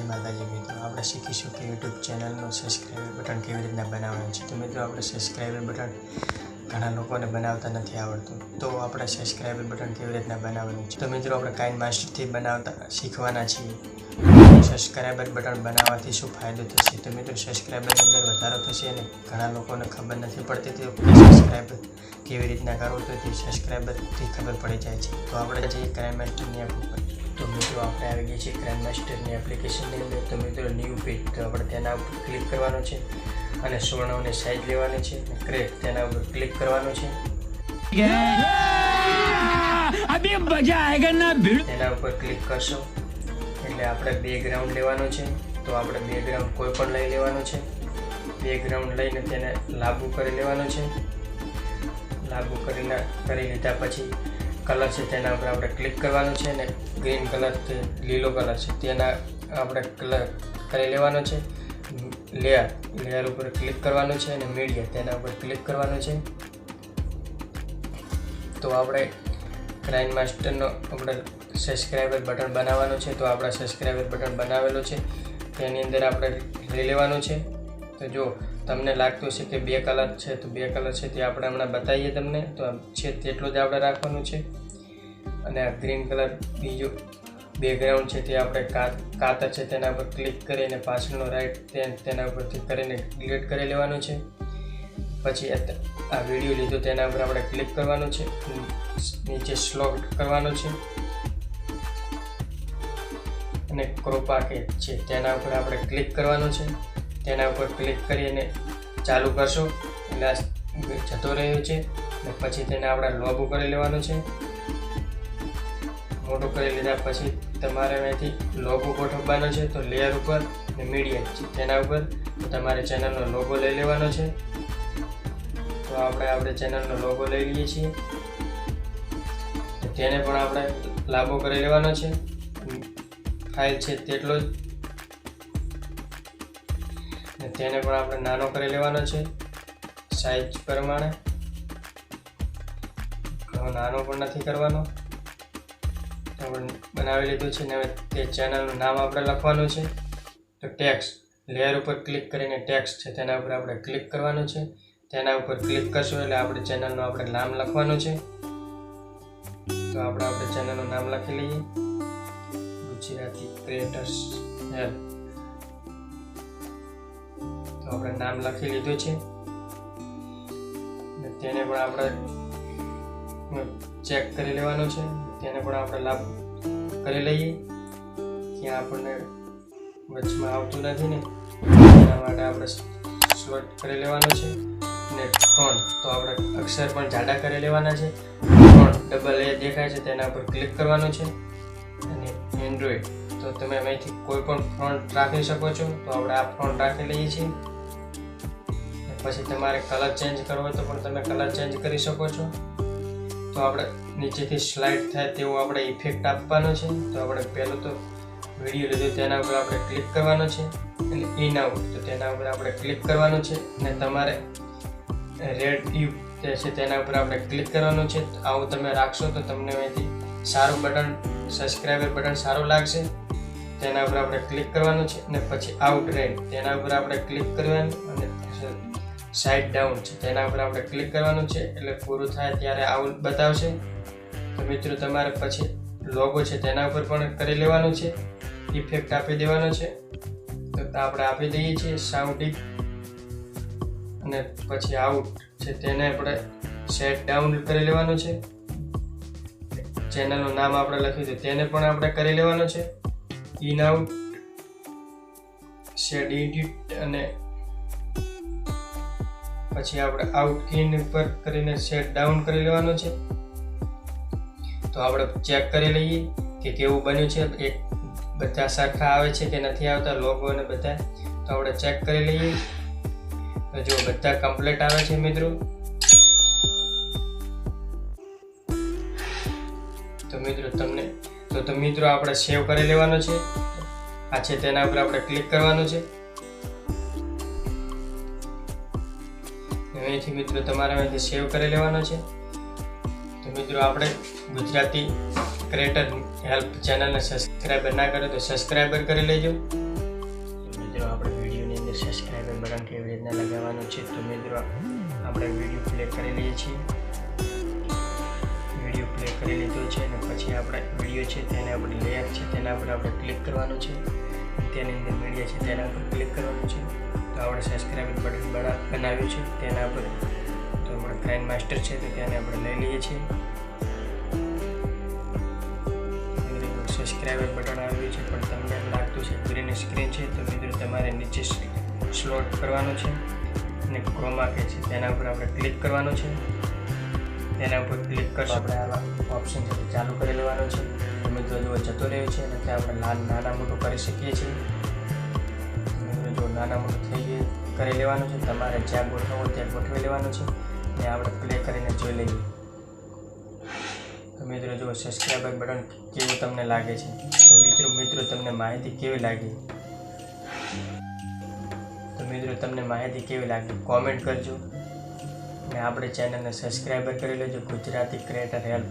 માતાજી મિત્રો, આપણે શીખીશું કે યુટ્યુબ ચેનલનું સબસ્ક્રાઈબર બટન કેવી રીતના બનાવવાનું છે। તો મિત્રો, આપણે સબસ્ક્રાઈબર બટન ઘણા લોકોને બનાવતા નથી આવડતું, તો આપણે સબસ્ક્રાઈબર બટન કેવી રીતના બનાવવાનું છે। તો મિત્રો, આપણે કાઇનમાસ્ટરથી બનાવતા શીખવાના છીએ। સબસ્ક્રાઈબર બટન બનાવવાથી શું ફાયદો થશે? તો મિત્રો, સબસ્ક્રાઈબરની અંદર વધારો થશે અને ઘણા લોકોને ખબર નથી પડતી તો સબસ્ક્રાઈબર કેવી રીતના કરવું, તો તે સબસ્ક્રાઈબરથી ખબર પડી જાય છે। તો આપણે જઈએ કાઇનમાસ્ટરની એપ ઉપર। તો મિત્રો, આપણે આવી ગયા છીએ કાઇનમાસ્ટરની એપ્લિકેશનની અંદર। તો મિત્રો, ન્યૂ પેજ, તો આપણે તેના ઉપર ક્લિક કરવાનું છે અને 96ની સાઈઝ લેવાની છે અને ક્રેટ તેના ઉપર ક્લિક કરવાનું છે। अभी मजा आएगा ना भिड़। તેના ઉપર ક્લિક કરશો એટલે આપણે બેકગ્રાઉન્ડ લેવાનું છે। તો આપણે બેકગ્રાઉન્ડ કોઈ પણ લઈ લેવાનું છે। બેકગ્રાઉન્ડ લઈને તેને લાગુ કરી લેવાનું છે। લાગુ કરી લીધા પછી કલર છે તેના ઉપર આપણે ક્લિક કરવાનું છે અને ગ્રીન કલર કે લીલો કલર છે તેના આપણે કલર કરી લેવાનો છે। લેયર ઉપર ક્લિક કરવાનું છે અને મીડિયા તેના ઉપર ક્લિક કરવાનું છે। તો આપણે કાઇનમાસ્ટરનો આપણે સબસ્ક્રાઈબર બટન બનાવવાનું છે। તો આપણા સબસ્ક્રાઈબર બટન બનાવેલું છે તેની અંદર આપણે લઈ લેવાનું છે। તો જો તમને લાગતું છે કે 2 કલર છે તો 2 કલર છે તે આપણે હમણાં બતાવીએ તમને, તો છે તેટલું જ આપણે રાખવાનું છે। અને આ ગ્રીન કલર બીજો બેકગ્રાઉન્ડ છે તે આપણે કાતર છે તેના પર ક્લિક કરીને પાછળનો રાઈટ તેના ઉપરથી કરીને ડિલીટ કરી લેવાનું છે। પછી આ વિડીયો લીધો તેના ઉપર આપણે ક્લિક કરવાનું છે, નીચે સ્લોટ કરવાનું છે અને ક્રોપા કે છે તેના ઉપર આપણે ક્લિક કરવાનું છે। તેના ઉપર ક્લિક કરીને ચાલુ કરશો એટલે જતો રહ્યો છે અને પછી તેને આપણે લોગો કરી લેવાનું છે। મોટો કરી લીધા પછી તમારે અહીંથી લોગો ગોઠવવાનો છે। તો લેયર ઉપર અને મીડિયા છે તેના ઉપર તમારે ચેનલનો લોગો લઈ લેવાનો છે। તો આપણે ચેનલનો લોગો લઈ લઈએ છીએ, તો તેને પણ આપણે લાંબો કરી લેવાનો છે। ફાઇલ છે તેટલો જ, અને તેને પણ આપણે નાનો કરી લેવાનો છે સાઈઝ પ્રમાણે, ઘણો નાનો પણ નથી કરવાનો। આપણે બનાવી લીધું છે ને હવે તે ચેનલનું નામ આપણે લખવાનું છે। તો ટેક્સ્ટ લેયર ઉપર ક્લિક કરીને ટેક્સ્ટ છે તેના ઉપર આપણે ક્લિક કરવાનું છે। તેના ઉપર ક્લિક કરશું એટલે આપણે ચેનલનું આપણે નામ લખવાનું છે। તો આપણે ચેનલનું નામ લખી લઈએ, ગુજરાતી ક્રિએટર્સ હેલ્પ। તો આપણે નામ લખી લીધું છે અને તેને પણ આપણે ચેક કરી લેવાનું છે। તેને પણ આપણે લાભ કરી લઈએ, ત્યાં આપણને વચમાં આવતું નથી ને એના માટે આપણે સ્લોટ કરી લેવાનું છે। અને ફોન્ટ, તો આપણે અક્ષર પણ જાડા કરી લેવાના છે। ફોન્ટ ડબલ એ દેખાય છે તેના પર ક્લિક કરવાનું છે। અને એન્ડ્રોઈડ, તો તમે અહીંથી કોઈ પણ ફોન્ટ રાખી શકો છો। તો આપણે આ ફોન્ટ રાખી લઈએ છીએ। પછી તમારે કલર ચેન્જ કરવો હોય તો પણ તમે કલર ચેન્જ કરી શકો છો। તો આપણે નીચેથી સ્લાઇડ થાય તેવું આપણે ઇફેક્ટ આપવાનો છે। તો આપણે પહેલું તો વિડીયો લીધો તેના ઉપર આપણે ક્લિક કરવાનું છે અને ઇન આઉટ, તો તેના ઉપર આપણે ક્લિક કરવાનું છે અને તમારે રેડ યુ છે તેના ઉપર આપણે ક્લિક કરવાનું છે। આવું તમે રાખશો તો તમને અહીંથી સારું બટન સબસ્ક્રાઈબર બટન સારું લાગશે। તેના ઉપર આપણે ક્લિક કરવાનું છે અને પછી આઉટ રેન્ડ તેના ઉપર આપણે ક્લિક કરવાનું અને સાઈડ ડાઉન છે તેના ઉપર આપણે ક્લિક કરવાનું છે એટલે પૂરું થાય ત્યારે આવું બતાવશે। તો મિત્રો, તમારે પછી લોગો છે તેના ઉપર પણ કરી લેવાનું છે, ઇફેક્ટ આપી દેવાનો છે। તો આપણે આપી દઈએ છીએ સાઉન્ડિંગ, અને પછી આઉટ છે તેને આપણે સેટ ડાઉન કરી લેવાનું છે। ચેનલનું નામ આપણે લખ્યું છે તેને પણ આપણે કરી લેવાનું છે। ઇન આઉટ, સેટ એડિટ, અને પછી આપણે આઉટ ઇન ઉપર કરીને સેટ ડાઉન કરી લેવાનું છે। તો આપણે ચેક કરી લઈએ કે કેવું બન્યું છે, એક બધા સરખા આવે છે કે નથી આવતા લોગો અને બધા। તો આપણે ચેક કરી લઈએ, તો જો બધા કમ્પ્લીટ આવે છે મિત્રો। તો મિત્રો આપણે સેવ કરી લેવાનો છે। આ છે તેના ઉપર આપણે ક્લિક કરવાનું છે। અહીંથી મિત્રો તમારે અહીંથી સેવ કરી લેવાનો છે। તો મિત્રો, આપણે ગુજરાતી ક્રિએટર હેલ્પ ચેનલને સબસ્ક્રાઈબર ના કરે તો સબસ્ક્રાઈબર કરી લેજો। સબસ્ક્રાઈબર બટન કેવી રીતના લગાવવાનું છે. તો મિત્રો આપણે વિડીયો પ્લે કરી લઈએ છીએ. વિડીયો પ્લે કરી લીધો છે અને પછી આપણે વિડીયો છે તેને આપણે લેયર છે તેના પર આપણે ક્લિક કરવાનું છે. તેની અંદર મીડિયા છે તેના પર ક્લિક કરવાનું છે. તો આપણે સબસ્ક્રાઈબર બટન બનાવ્યું છે તેના પર. તો આપણે ક્રાઇમ માસ્ટર છે તો તેને આપણે લઈ લઈએ છીએ. સબસ્ક્રાઈબર બટન આવ્યું છે પણ તમને લાગતું છે ગ્રીન સ્ક્રીન છે. તો મિત્રો તમારે નીચે સ્લોટ કરવાનું છે અને ક્રોમા કે છે તેના ઉપર આપણે ક્લિક કરવાનું છે. તેના ઉપર ક્લિક કરશો આપણે આવા ઓપ્શન છે ચાલુ કરી લેવાનો છે. તો મિત્રો જો જતો રહ્યો છે અને ત્યાં આપણે નાના મોટું કરી શકીએ છીએ. મિત્રો જો નાના મોટું કરી લેવાનું છે. તમારે જ્યાં ગોઠવવું ત્યાં ગોઠવી લેવાનું છે અને આપણે પ્લે કરીને જોઈ લઈએ. તો મિત્રો જો સબસ્ક્રાઈબર બટન કેવું તમને લાગે છે. તો મિત્રો તમને માહિતી કેવી લાગી? તો મિત્રો તમને માહિતી કેવી લાગી કોમેન્ટ કરજો અને આપણે ચેનલને સબસ્ક્રાઈબર કરી લેજો. Gujarati creator help